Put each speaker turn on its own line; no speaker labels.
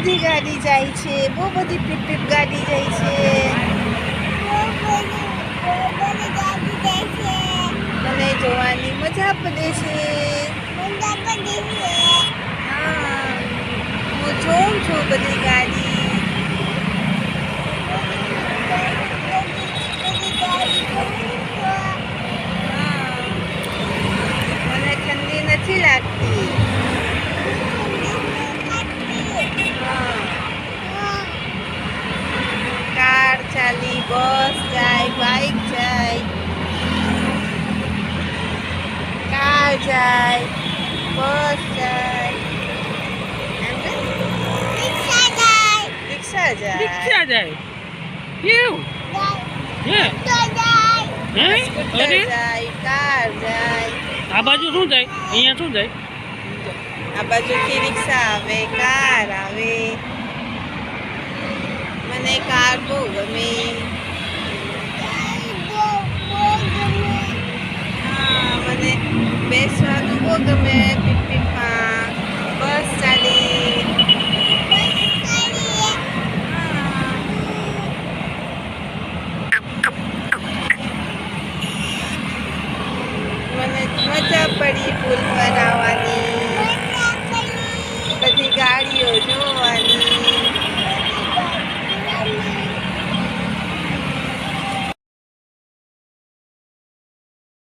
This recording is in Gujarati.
બધી ગાડી જાય છે, બહુ બધી પીપ પીપ ગાડી જાય છે. મને જોવાની મજા પડે છે. હા, હું જોઉં છું બધી ગાડી. મને ઠંડી નથી લાગતી. કાર ચાલી, બસ જાય, બાઇક જાય, કાર જાય, બસ જાય, રિક્ષા જાય,
રિક્ષા જાય કેવું હે હે
સ્કૂટર
અરે
જાય, કાર જાય.
આ બાજુ શું જાય અહીંયા શું જાય
આ બાજુથી રિક્ષા આવે, કાર આવે. મને કાર બહુ ગમે.